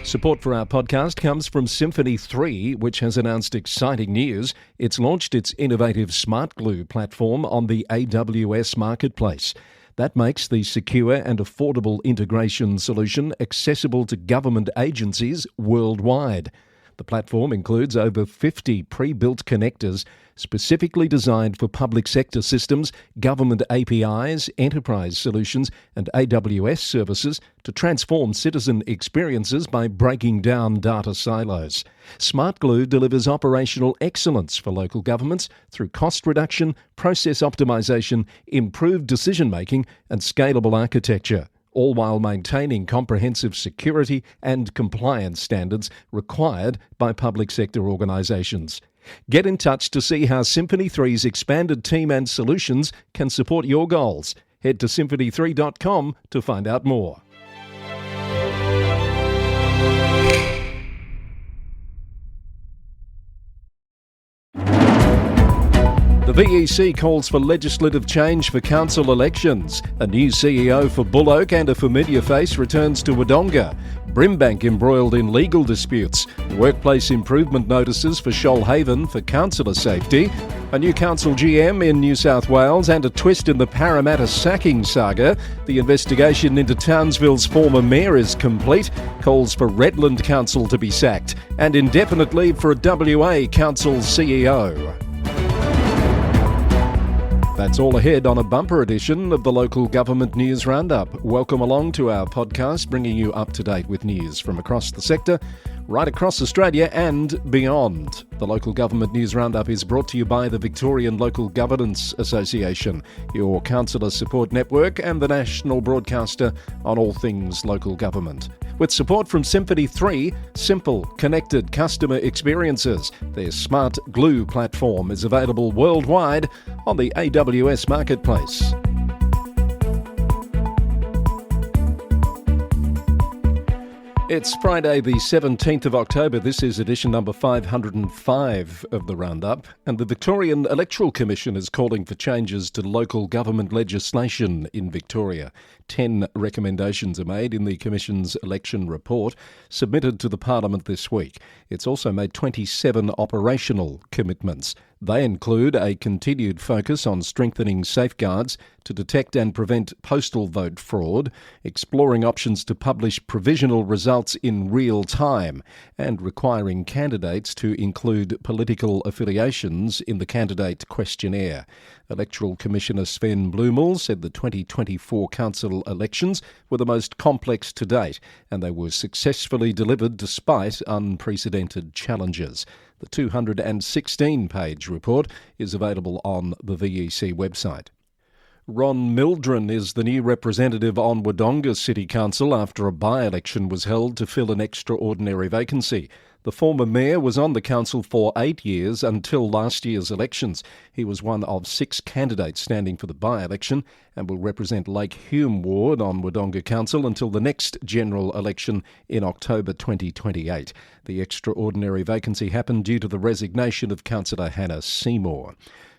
Support for our podcast comes from Symphony 3, which has announced exciting news. It's launched its innovative Smart Glue platform on the AWS marketplace. That makes the secure and affordable integration solution accessible to government agencies worldwide. The platform includes over 50 pre-built connectors specifically designed for public sector systems, government APIs, enterprise solutions and AWS services to transform citizen experiences by breaking down data silos. Smart Glue delivers operational excellence for local governments through cost reduction, process optimization, improved decision-making and scalable architecture, all while maintaining comprehensive security and compliance standards required by public sector organisations. Get in touch to see how Symphony 3's expanded team and solutions can support your goals. Head to symphony3.com to find out more. The VEC calls for legislative change for council elections. A new CEO for Buloke and a familiar face returns to Wodonga. Brimbank embroiled in legal disputes. Workplace improvement notices for Shoalhaven for councillor safety. A new council GM in New South Wales and a twist in the Parramatta sacking saga. The investigation into Townsville's former mayor is complete. Calls for Redland Council to be sacked. And indefinite leave for a WA Council CEO. That's all ahead on a bumper edition of the Local Government News Roundup. Welcome along to our podcast, bringing you up to date with news from across the sector, right across Australia and beyond. The Local Government News Roundup is brought to you by the Victorian Local Governance Association, your councillor support network and the national broadcaster on all things local government. With support from Symphony 3, simple, connected customer experiences. Their Smart Glue platform is available worldwide on the AWS marketplace. It's Friday the 17th of October. This is edition number 505 of the Roundup, and the Victorian Electoral Commission is calling for changes to local government legislation in Victoria. 10 recommendations are made in the Commission's election report submitted to the Parliament this week. It's also made 27 operational commitments. They include a continued focus on strengthening safeguards to detect and prevent postal vote fraud, exploring options to publish provisional results in real time, and requiring candidates to include political affiliations in the candidate questionnaire. Electoral Commissioner Sven Blumel said the 2024 council elections were the most complex to date, and they were successfully delivered despite unprecedented challenges. The 216-page report is available on the VEC website. Ron Mildren is the new representative on Wodonga City Council after a by-election was held to fill an extraordinary vacancy. The former mayor was on the council for 8 years until last year's elections. He was one of 6 candidates standing for the by-election and will represent Lake Hume Ward on Wodonga Council until the next general election in October 2028. The extraordinary vacancy happened due to the resignation of councillor Hannah Seymour.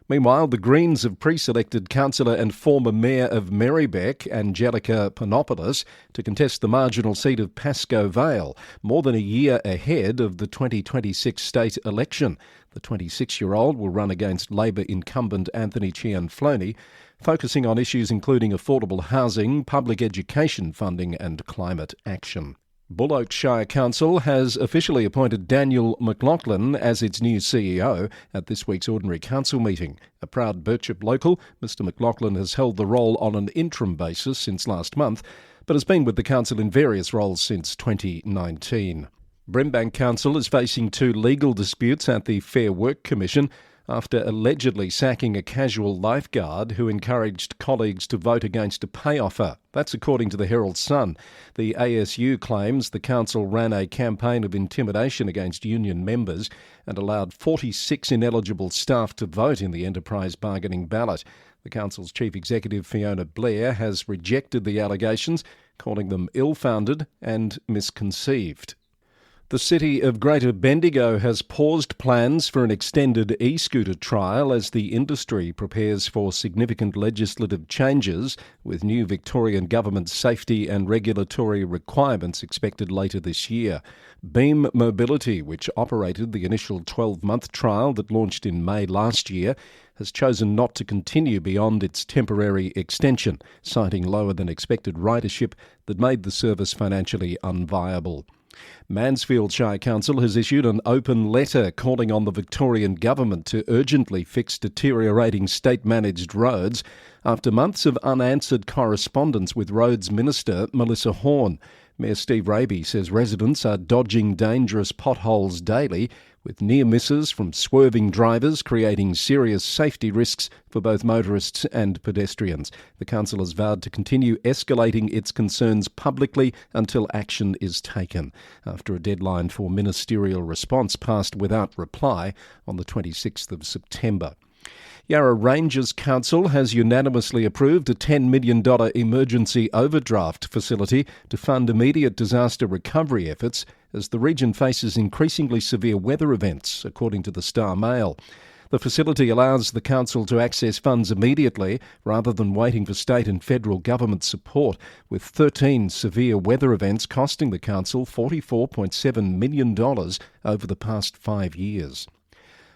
Meanwhile, the Greens have pre-selected councillor and former mayor of Marybeck, Angelica Panopoulos, to contest the marginal seat of Pascoe Vale, more than a year ahead of the 2026 state election. The 26-year-old will run against Labor incumbent Anthony Cianfloni, focusing on issues including affordable housing, public education funding and climate action. Buloke Shire Council has officially appointed Daniel McLaughlin as its new CEO at this week's ordinary council meeting. A proud Birchip local, Mr McLaughlin has held the role on an interim basis since last month, but has been with the council in various roles since 2019. Brimbank Council is facing 2 legal disputes at the Fair Work Commission after allegedly sacking a casual lifeguard who encouraged colleagues to vote against a pay offer. That's according to the Herald Sun. The ASU claims the council ran a campaign of intimidation against union members and allowed 46 ineligible staff to vote in the enterprise bargaining ballot. The council's chief executive, Fiona Blair, has rejected the allegations, calling them ill-founded and misconceived. The City of Greater Bendigo has paused plans for an extended e-scooter trial as the industry prepares for significant legislative changes, with new Victorian government safety and regulatory requirements expected later this year. Beam Mobility, which operated the initial 12-month trial that launched in May last year, has chosen not to continue beyond its temporary extension, citing lower than expected ridership that made the service financially unviable. Mansfield Shire Council has issued an open letter calling on the Victorian Government to urgently fix deteriorating state-managed roads after months of unanswered correspondence with Roads Minister Melissa Horne. Mayor Steve Raby says residents are dodging dangerous potholes daily, with near misses from swerving drivers creating serious safety risks for both motorists and pedestrians. The council has vowed to continue escalating its concerns publicly until action is taken, after a deadline for ministerial response passed without reply on the 26th of September. Yarra Ranges Council has unanimously approved a $10 million emergency overdraft facility to fund immediate disaster recovery efforts as the region faces increasingly severe weather events, according to the Star Mail. The facility allows the council to access funds immediately rather than waiting for state and federal government support, with 13 severe weather events costing the council $44.7 million over the past 5 years.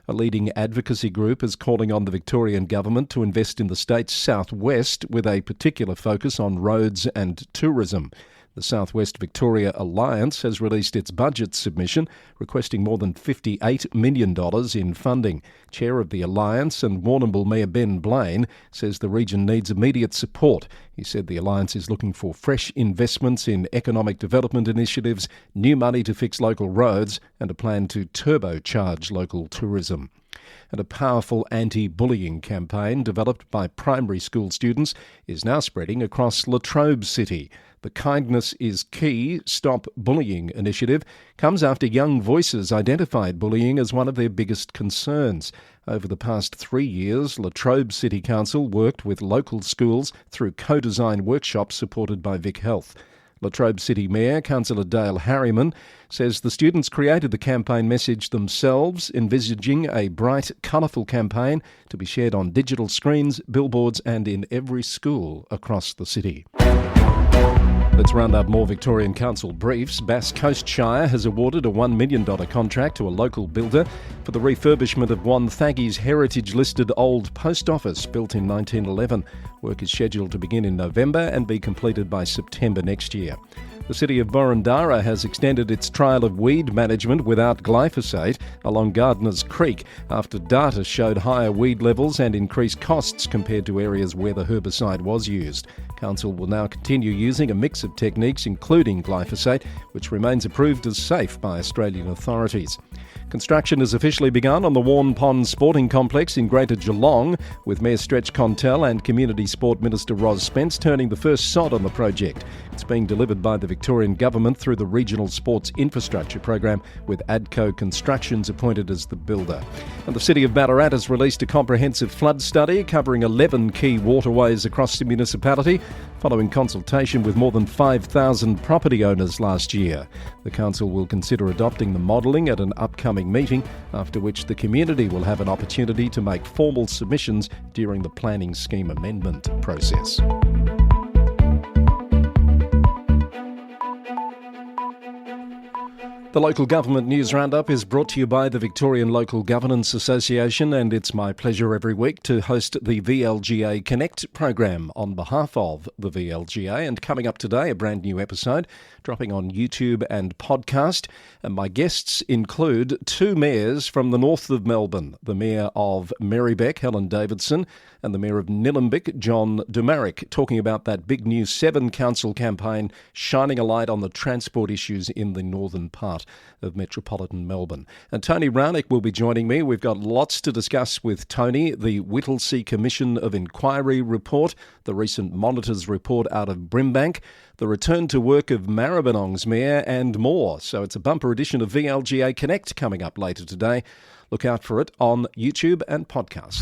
A leading advocacy group is calling on the Victorian Government to invest in the state's southwest with a particular focus on roads and tourism. The Southwest Victoria Alliance has released its budget submission, requesting more than $58 million in funding. Chair of the Alliance and Warrnambool Mayor Ben Blaine says the region needs immediate support. He said the Alliance is looking for fresh investments in economic development initiatives, new money to fix local roads, and a plan to turbocharge local tourism. And a powerful anti-bullying campaign developed by primary school students is now spreading across Latrobe City. The Kindness is Key Stop Bullying initiative comes after young voices identified bullying as one of their biggest concerns. Over the past 3 years, Latrobe City Council worked with local schools through co-design workshops supported by Vic Health. Latrobe City Mayor, Councillor Dale Harriman, says the students created the campaign message themselves, envisaging a bright, colourful campaign to be shared on digital screens, billboards and in every school across the city. Let's round up more Victorian Council briefs. Bass Coast Shire has awarded a $1 million contract to a local builder for the refurbishment of Wonthaggi's heritage-listed old post office built in 1911. Work is scheduled to begin in November and be completed by September next year. The city of Boroondara has extended its trial of weed management without glyphosate along Gardeners Creek after data showed higher weed levels and increased costs compared to areas where the herbicide was used. Council will now continue using a mix of techniques including glyphosate, which remains approved as safe by Australian authorities. Construction has officially begun on the Warn Pond Sporting Complex in Greater Geelong, with Mayor Stretch Contell and Community Sport Minister Ros Spence turning the first sod on the project. It's being delivered by the Victorian Government through the Regional Sports Infrastructure Program, with ADCO Constructions appointed as the builder. And the City of Ballarat has released a comprehensive flood study covering 11 key waterways across the municipality, following consultation with more than 5,000 property owners last year. The council will consider adopting the modelling at an upcoming meeting, after which the community will have an opportunity to make formal submissions during the planning scheme amendment process. The Local Government News Roundup is brought to you by the Victorian Local Governance Association, and it's my pleasure every week to host the VLGA Connect program on behalf of the VLGA. And coming up today, a brand new episode dropping on YouTube and podcast. And my guests include two mayors from the north of Melbourne, the Mayor of Marybeck, Helen Davidson, and the Mayor of Nillumbik, John Dumarick, talking about that big new 7 council campaign shining a light on the transport issues in the northern part of metropolitan Melbourne. And Tony Rownick will be joining me. We've got lots to discuss with Tony: the Whittlesea Commission of Inquiry report, the recent Monitors report out of Brimbank, the return to work of Maribyrnong's mayor, and more. So it's a bumper edition of VLGA Connect coming up later today. Look out for it on YouTube and podcast.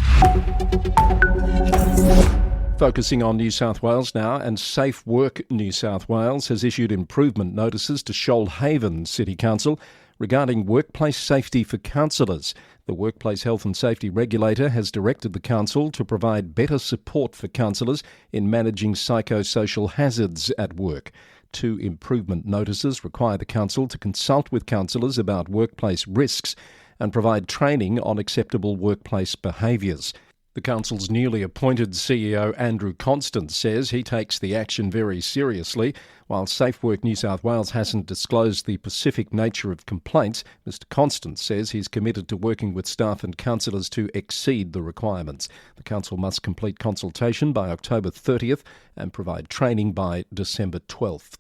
Focusing on New South Wales now, and Safe Work New South Wales has issued improvement notices to Shoalhaven City Council regarding workplace safety for councillors. The Workplace Health and Safety Regulator has directed the council to provide better support for councillors in managing psychosocial hazards at work. 2 improvement notices require the council to consult with councillors about workplace risks and provide training on acceptable workplace behaviours. The council's newly appointed CEO Andrew Constant says he takes the action very seriously. While SafeWork New South Wales hasn't disclosed the specific nature of complaints, Mr Constant says he's committed to working with staff and councillors to exceed the requirements. The council must complete consultation by October 30th and provide training by December 12th.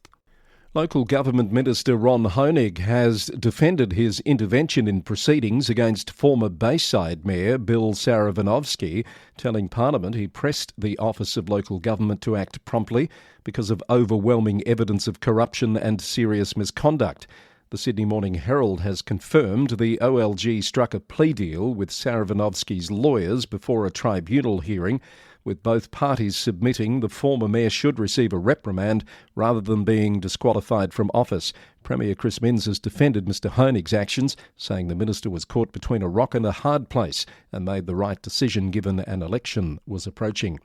Local Government Minister Ron Honig has defended his intervention in proceedings against former Bayside Mayor Bill Saravinovsky, telling Parliament he pressed the Office of Local Government to act promptly because of overwhelming evidence of corruption and serious misconduct. The Sydney Morning Herald has confirmed the OLG struck a plea deal with Saravinovsky's lawyers before a tribunal hearing, with both parties submitting the former mayor should receive a reprimand rather than being disqualified from office. Premier Chris Minns has defended Mr Honig's actions, saying the minister was caught between a rock and a hard place and made the right decision given an election was approaching.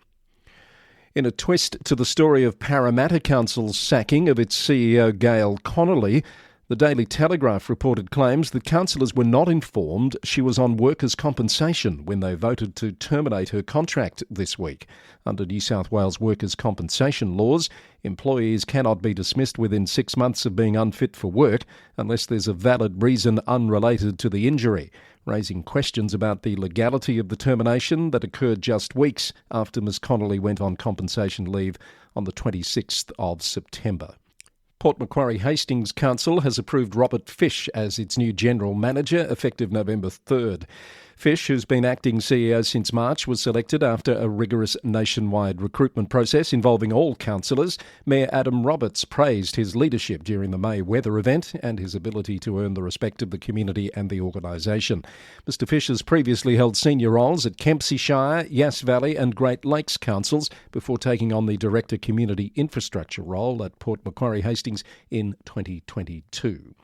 In a twist to the story of Parramatta Council's sacking of its CEO Gail Connolly, the Daily Telegraph reported claims that councillors were not informed she was on workers' compensation when they voted to terminate her contract this week. Under New South Wales workers' compensation laws, employees cannot be dismissed within 6 months of being unfit for work unless there's a valid reason unrelated to the injury, raising questions about the legality of the termination that occurred just weeks after Ms Connolly went on compensation leave on the 26th of September. Port Macquarie Hastings Council has approved Robert Fish as its new General Manager, effective November 3rd. Fish, who's been acting CEO since March, was selected after a rigorous nationwide recruitment process involving all councillors. Mayor Adam Roberts praised his leadership during the May weather event and his ability to earn the respect of the community and the organisation. Mr Fish has previously held senior roles at Kempsey Shire, Yass Valley and Great Lakes Councils before taking on the Director Community Infrastructure role at Port Macquarie Hastings in 2022.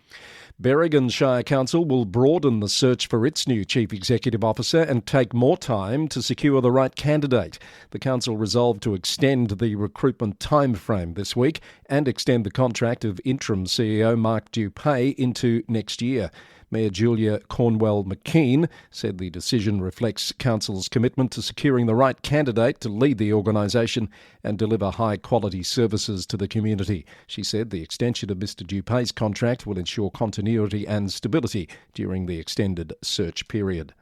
Berrigan Shire Council will broaden the search for its new Chief Executive Officer and take more time to secure the right candidate. The council resolved to extend the recruitment timeframe this week and extend the contract of interim CEO Mark Dupay into next year. Mayor Julia Cornwell-McKean said the decision reflects Council's commitment to securing the right candidate to lead the organisation and deliver high-quality services to the community. She said the extension of Mr Dupay's contract will ensure continuity and stability during the extended search period.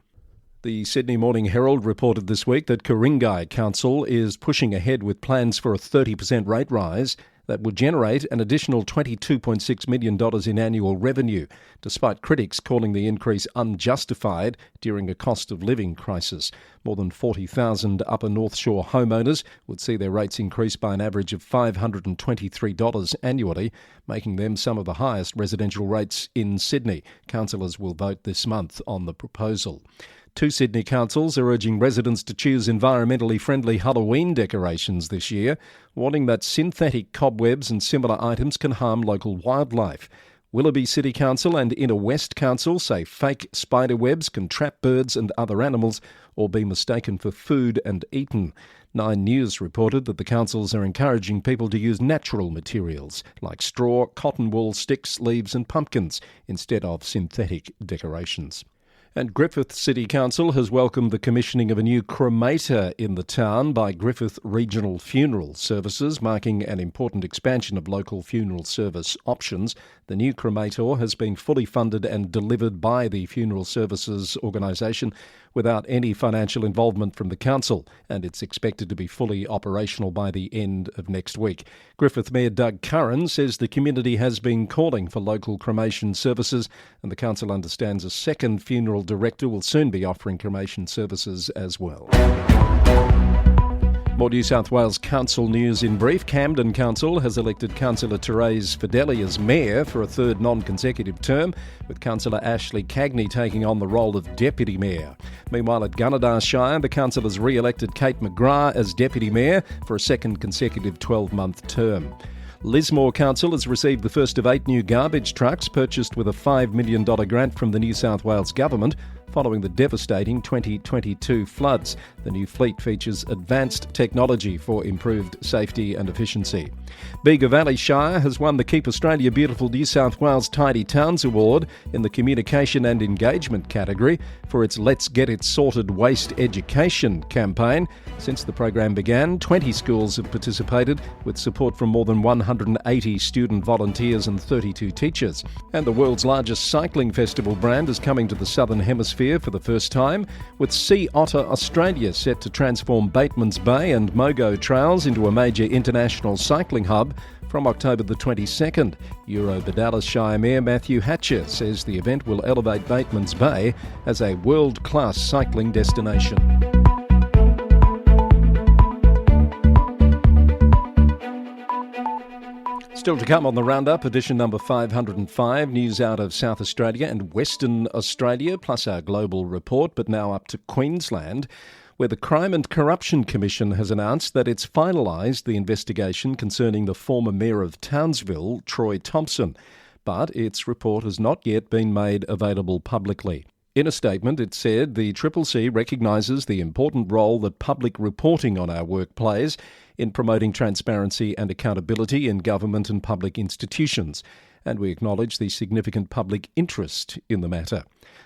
The Sydney Morning Herald reported this week that Ku-ring-gai Council is pushing ahead with plans for a 30% rate rise that would generate an additional $22.6 million in annual revenue, despite critics calling the increase unjustified during a cost of living crisis. More than 40,000 Upper North Shore homeowners would see their rates increase by an average of $523 annually, making them some of the highest residential rates in Sydney. Councillors will vote this month on the proposal. 2 Sydney councils are urging residents to choose environmentally friendly Halloween decorations this year, warning that synthetic cobwebs and similar items can harm local wildlife. Willoughby City Council and Inner West Council say fake spider webs can trap birds and other animals or be mistaken for food and eaten. 9 News reported that the councils are encouraging people to use natural materials like straw, cotton wool, sticks, leaves and pumpkins instead of synthetic decorations. And Griffith City Council has welcomed the commissioning of a new cremator in the town by Griffith Regional Funeral Services, marking an important expansion of local funeral service options. The new cremator has been fully funded and delivered by the Funeral Services organisation without any financial involvement from the council, and it's expected to be fully operational by the end of next week. Griffith Mayor Doug Curran says the community has been calling for local cremation services, and the council understands a second funeral director will soon be offering cremation services as well. More New South Wales Council news in brief. Camden Council has elected Councillor Therese Fideli as Mayor for a third non-consecutive term, with Councillor Ashley Cagney taking on the role of Deputy Mayor. Meanwhile, at Gunnedah Shire, the councillors re-elected Kate McGrath as Deputy Mayor for a second consecutive 12-month term. Lismore Council has received the first of 8 new garbage trucks purchased with a $5 million grant from the New South Wales Government following the devastating 2022 floods. The new fleet features advanced technology for improved safety and efficiency. Bega Valley Shire has won the Keep Australia Beautiful New South Wales Tidy Towns Award in the Communication and Engagement category for its Let's Get It Sorted Waste Education campaign. Since the program began, 20 schools have participated with support from more than 180 student volunteers and 32 teachers. And the world's largest cycling festival brand is coming to the Southern Hemisphere for the first time, with Sea Otter Australia set to transform Bateman's Bay and Mogo Trails into a major international cycling hub from October the 22nd. Euro-Badalas Shire Mayor Matthew Hatcher says the event will elevate Bateman's Bay as a world-class cycling destination. Still to come on the Roundup, edition number 505, news out of South Australia and Western Australia, plus our global report, but now up to Queensland, where the Crime and Corruption Commission has announced that it's finalised the investigation concerning the former Mayor of Townsville, Troy Thompson, but its report has not yet been made available publicly. In a statement, it said the CCC recognises the important role that public reporting on our work plays in promoting transparency and accountability in government and public institutions, and we acknowledge the significant public interest in the matter.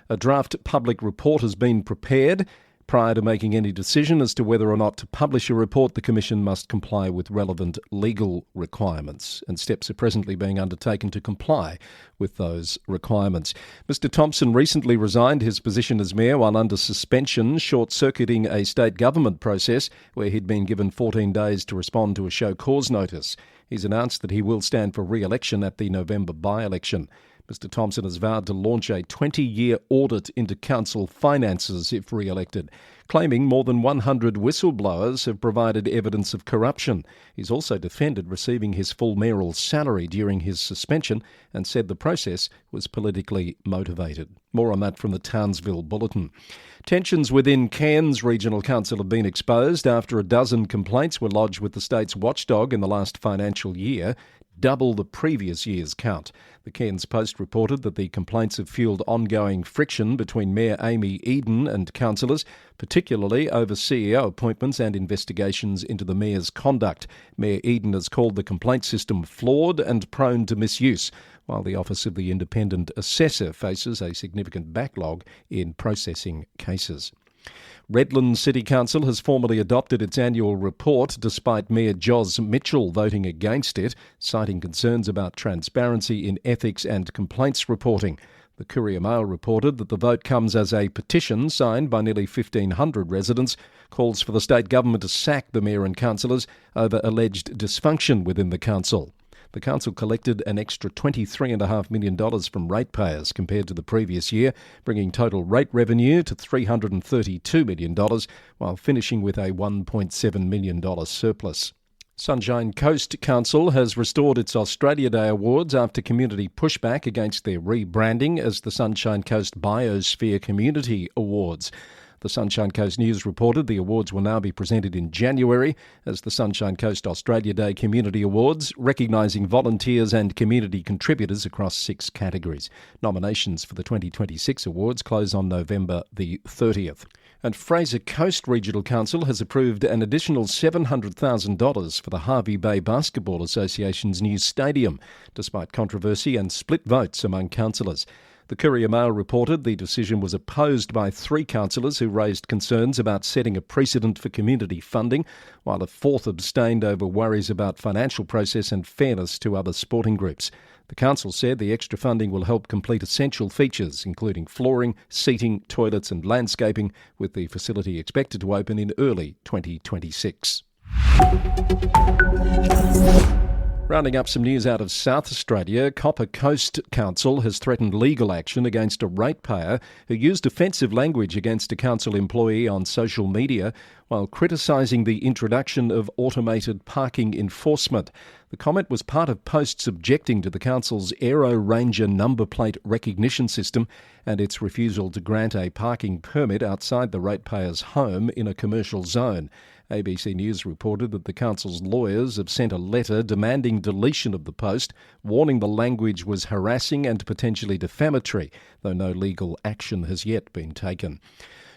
A draft public report has been prepared. Prior to making any decision as to whether or not to publish a report, the Commission must comply with relevant legal requirements, and steps are presently being undertaken to comply with those requirements. Mr Thompson recently resigned his position as Mayor while under suspension, short-circuiting a state government process where he'd been given 14 days to respond to a show cause notice. He's announced that he will stand for re-election at the November by-election. Mr Thompson has vowed to launch a 20-year audit into council finances if re-elected, claiming more than 100 whistleblowers have provided evidence of corruption. He's also defended receiving his full mayoral salary during his suspension and said the process was politically motivated. More on that from the Townsville Bulletin. Tensions within Cairns Regional Council have been exposed after a dozen complaints were lodged with the state's watchdog in the last financial year, double the previous year's count. The Cairns Post reported that the complaints have fuelled ongoing friction between Mayor Amy Eden and councillors, particularly over CEO appointments and investigations into the Mayor's conduct. Mayor Eden has called the complaint system flawed and prone to misuse, while the Office of the Independent Assessor faces a significant backlog in processing cases. Redland City Council has formally adopted its annual report despite Mayor Jos Mitchell voting against it, citing concerns about transparency in ethics and complaints reporting. The Courier Mail reported that the vote comes as a petition signed by nearly 1,500 residents, calls for the state government to sack the mayor and councillors over alleged dysfunction within the council. The council collected an extra $23.5 million from ratepayers compared to the previous year, bringing total rate revenue to $332 million, while finishing with a $1.7 million surplus. Sunshine Coast Council has restored its Australia Day Awards after community pushback against their rebranding as the Sunshine Coast Biosphere Community Awards. The Sunshine Coast News reported the awards will now be presented in January as the Sunshine Coast Australia Day Community Awards, recognising volunteers and community contributors across 6 categories. Nominations for the 2026 awards close on November the 30th. And Fraser Coast Regional Council has approved an additional $700,000 for the Hervey Bay Basketball Association's new stadium, despite controversy and split votes among councillors. The Courier Mail reported the decision was opposed by 3 councillors who raised concerns about setting a precedent for community funding, while a 4th abstained over worries about financial process and fairness to other sporting groups. The council said the extra funding will help complete essential features, including flooring, seating, toilets and landscaping, with the facility expected to open in early 2026. Rounding up some news out of South Australia, Copper Coast Council has threatened legal action against a ratepayer who used offensive language against a council employee on social media while criticising the introduction of automated parking enforcement. The comment was part of posts objecting to the council's Aero Ranger number plate recognition system and its refusal to grant a parking permit outside the ratepayer's home in a commercial zone. ABC News reported that the council's lawyers have sent a letter demanding deletion of the post, warning the language was harassing and potentially defamatory, though no legal action has yet been taken.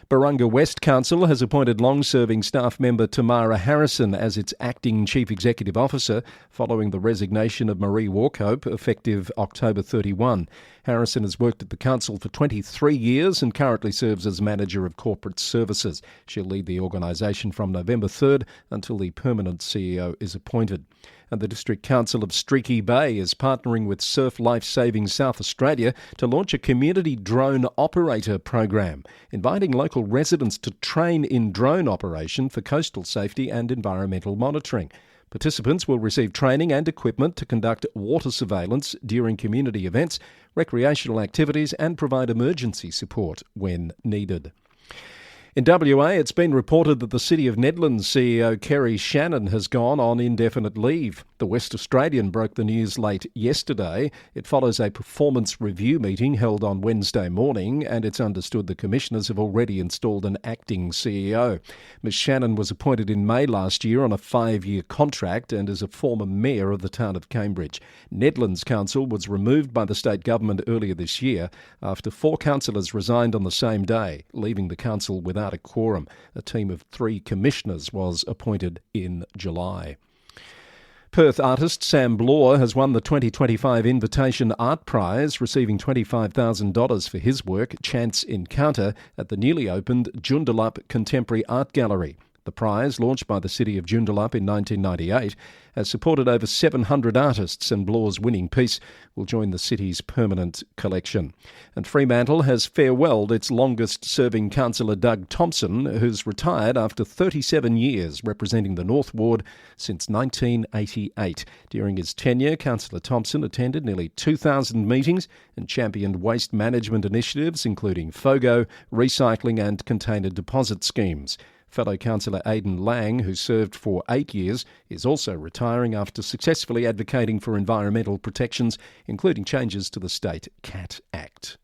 Wodonga West Council has appointed long-serving staff member Tamara Harrison as its acting Chief Executive Officer following the resignation of Marie Warcope effective October 31. Harrison has worked at the council for 23 years and currently serves as Manager of Corporate Services. She'll lead the organisation from November 3rd until the permanent CEO is appointed. And the District Council of Streaky Bay is partnering with Surf Life Saving South Australia to launch a community drone operator program, inviting local residents to train in drone operation for coastal safety and environmental monitoring. Participants will receive training and equipment to conduct water surveillance during community events, recreational activities and provide emergency support when needed. In WA, it's been reported that the City of Nedland's CEO Kerry Shannon has gone on indefinite leave. The West Australian broke the news late yesterday. It follows a performance review meeting held on Wednesday morning, and it's understood the commissioners have already installed an acting CEO. Ms Shannon was appointed in May last year on a 5-year contract and is a former mayor of the town of Cambridge. Nedland's council was removed by the state government earlier this year after 4 councillors resigned on the same day, leaving the council without a quorum. A team of 3 commissioners was appointed in July. Perth artist Sam Bloor has won the 2025 Invitation Art Prize, receiving $25,000 for his work, Chance Encounter, at the newly opened Joondalup Contemporary Art Gallery. The prize, launched by the city of Joondalup in 1998, has supported over 700 artists, and Bloor's winning piece will join the city's permanent collection. And Fremantle has farewelled its longest-serving councillor Doug Thompson, who's retired after 37 years representing the North Ward since 1988. During his tenure, Councillor Thompson attended nearly 2,000 meetings and championed waste management initiatives, including FOGO, recycling and container deposit schemes. Fellow councillor Aidan Lang, who served for 8 years, is also retiring after successfully advocating for environmental protections, including changes to the State Cat Act.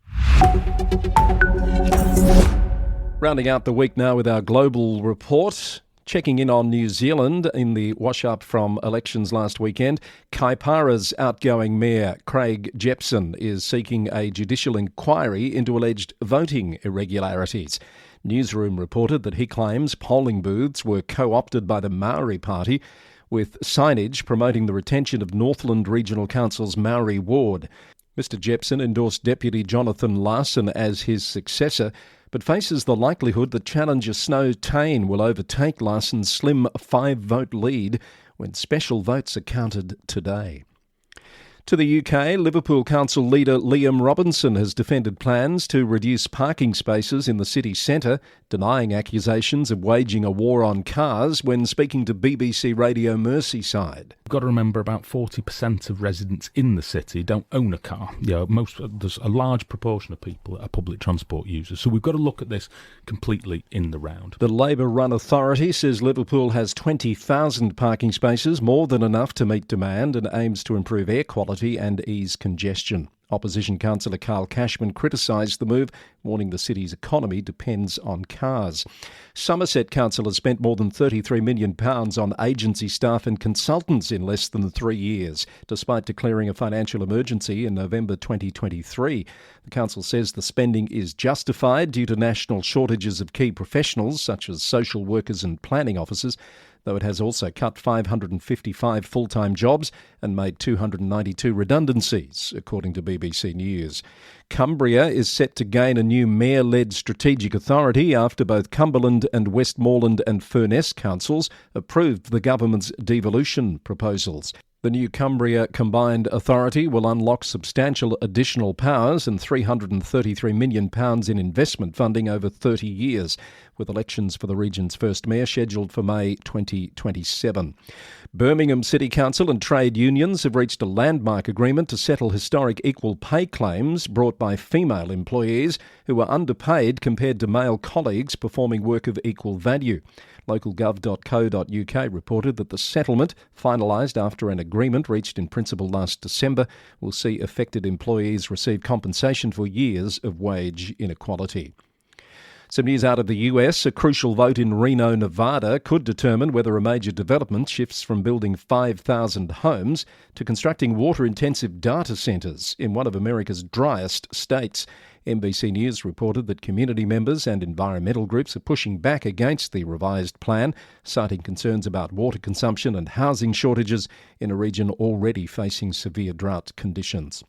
Rounding out the week now with our global report. Checking in on New Zealand in the wash-up from elections last weekend, Kaipara's outgoing mayor, Craig Jepson, is seeking a judicial inquiry into alleged voting irregularities. Newsroom reported that he claims polling booths were co-opted by the Maori Party, with signage promoting the retention of Northland Regional Council's Maori ward. Mr Jepson endorsed Deputy Jonathan Larson as his successor, but faces the likelihood that challenger Snow Tane will overtake Larson's slim 5-vote lead when special votes are counted today. To the UK, Liverpool Council leader Liam Robinson has defended plans to reduce parking spaces in the city centre, denying accusations of waging a war on cars when speaking to BBC Radio Merseyside. You've got to remember about 40% of residents in the city don't own a car. There's a large proportion of people that are public transport users, so we've got to look at this completely in the round. The Labour-run authority says Liverpool has 20,000 parking spaces, more than enough to meet demand, and aims to improve air quality and ease congestion. Opposition councillor Carl Cashman criticised the move, warning the city's economy depends on cars. Somerset Council has spent more than £33 million on agency staff and consultants in less than 3 years, despite declaring a financial emergency in November 2023. The council says the spending is justified due to national shortages of key professionals such as social workers and planning officers, though it has also cut 555 full-time jobs and made 292 redundancies, according to BBC News. Cumbria is set to gain a new mayor-led strategic authority after both Cumberland and Westmoreland and Furness councils approved the government's devolution proposals. The new Cumbria Combined Authority will unlock substantial additional powers and £333 million in investment funding over 30 years, with elections for the region's first mayor scheduled for May 2027. Birmingham City Council and trade unions have reached a landmark agreement to settle historic equal pay claims brought by female employees who were underpaid compared to male colleagues performing work of equal value. Localgov.co.uk reported that the settlement, finalised after an agreement reached in principle last December, will see affected employees receive compensation for years of wage inequality. Some news out of the US. A crucial vote in Reno, Nevada could determine whether a major development shifts from building 5,000 homes to constructing water-intensive data centres in one of America's driest states. NBC News reported that community members and environmental groups are pushing back against the revised plan, citing concerns about water consumption and housing shortages in a region already facing severe drought conditions.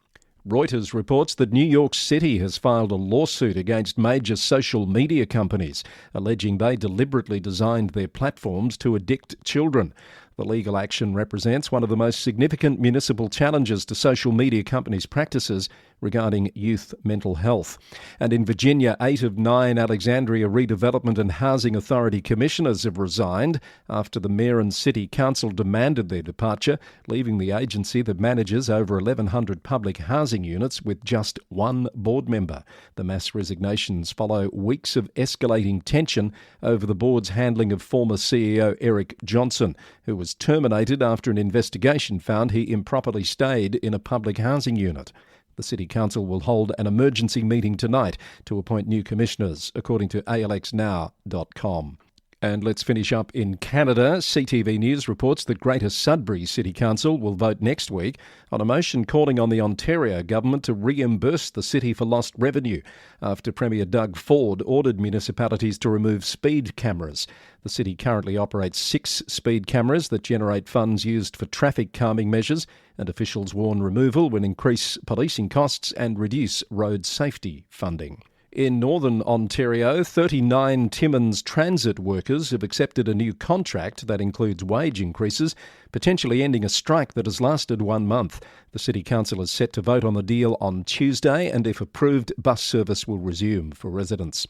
Reuters reports that New York City has filed a lawsuit against major social media companies, alleging they deliberately designed their platforms to addict children. The legal action represents one of the most significant municipal challenges to social media companies' practices regarding youth mental health. And in Virginia, 8 of 9 Alexandria Redevelopment and Housing Authority commissioners have resigned after the mayor and city council demanded their departure, leaving the agency that manages over 1,100 public housing units with just one board member. The mass resignations follow weeks of escalating tension over the board's handling of former CEO Eric Johnson, who was terminated after an investigation found he improperly stayed in a public housing unit. The City Council will hold an emergency meeting tonight to appoint new commissioners, according to alxnow.com. And let's finish up in Canada. CTV News reports that Greater Sudbury City Council will vote next week on a motion calling on the Ontario government to reimburse the city for lost revenue after Premier Doug Ford ordered municipalities to remove speed cameras. The city currently operates 6 speed cameras that generate funds used for traffic calming measures, and officials warn removal will increase policing costs and reduce road safety funding. In northern Ontario, 39 Timmins transit workers have accepted a new contract that includes wage increases, potentially ending a strike that has lasted 1 month. The City Council is set to vote on the deal on Tuesday, and if approved, bus service will resume for residents.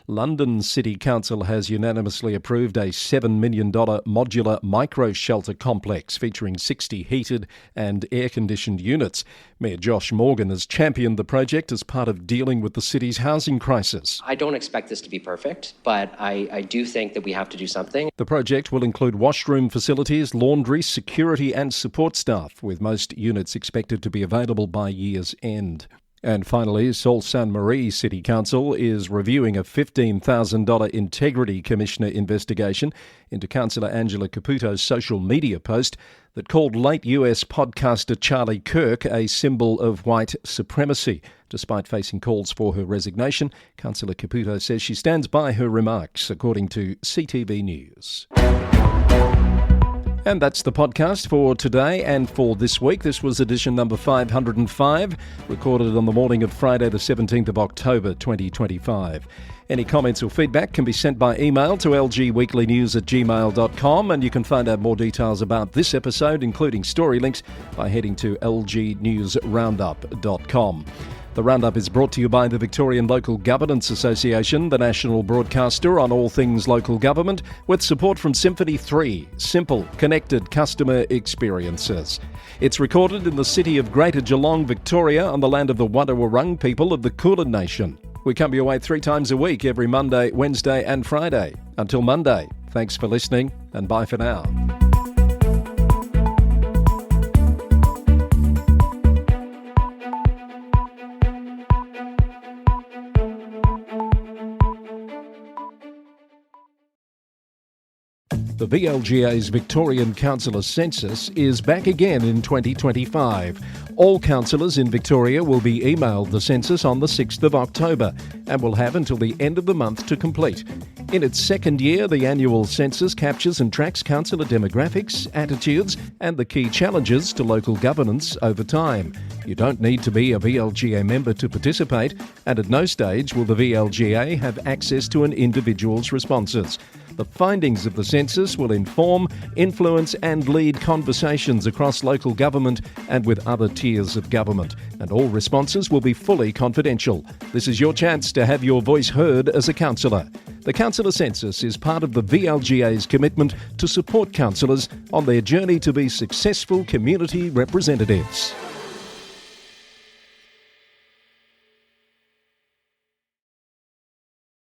London City Council has unanimously approved a $7 million modular micro-shelter complex featuring 60 heated and air-conditioned units. Mayor Josh Morgan has championed the project as part of dealing with the city's housing crisis. I don't expect this to be perfect, but I do think that we have to do something. The project will include washroom facilities, laundry, security and support staff, with most units expected to be available by year's end. And finally, Sault Ste. Marie City Council is reviewing a $15,000 Integrity Commissioner investigation into Councillor Angela Caputo's social media post that called late US podcaster Charlie Kirk a symbol of white supremacy. Despite facing calls for her resignation, Councillor Caputo says she stands by her remarks, according to CTV News. And that's the podcast for today and for this week. This was edition number 505, recorded on the morning of Friday the 17th of October 2025. Any comments or feedback can be sent by email to lgweeklynews@gmail.com, and you can find out more details about this episode, including story links, by heading to lgnewsroundup.com. The Roundup is brought to you by the Victorian Local Governance Association, the national broadcaster on all things local government, with support from Symphony 3, simple, connected customer experiences. It's recorded in the city of Greater Geelong, Victoria, on the land of the Wodonga people of the Kulin Nation. We come your way 3 times a week, every Monday, Wednesday and Friday. Until Monday, thanks for listening and bye for now. The VLGA's Victorian Councillor Census is back again in 2025. All councillors in Victoria will be emailed the census on the 6th of October and will have until the end of the month to complete. In its second year, the annual census captures and tracks councillor demographics, attitudes and the key challenges to local governance over time. You don't need to be a VLGA member to participate, and at no stage will the VLGA have access to an individual's responses. The findings of the census will inform, influence and lead conversations across local government and with other tiers of government, and all responses will be fully confidential. This is your chance to have your voice heard as a councillor. The councillor census is part of the VLGA's commitment to support councillors on their journey to be successful community representatives.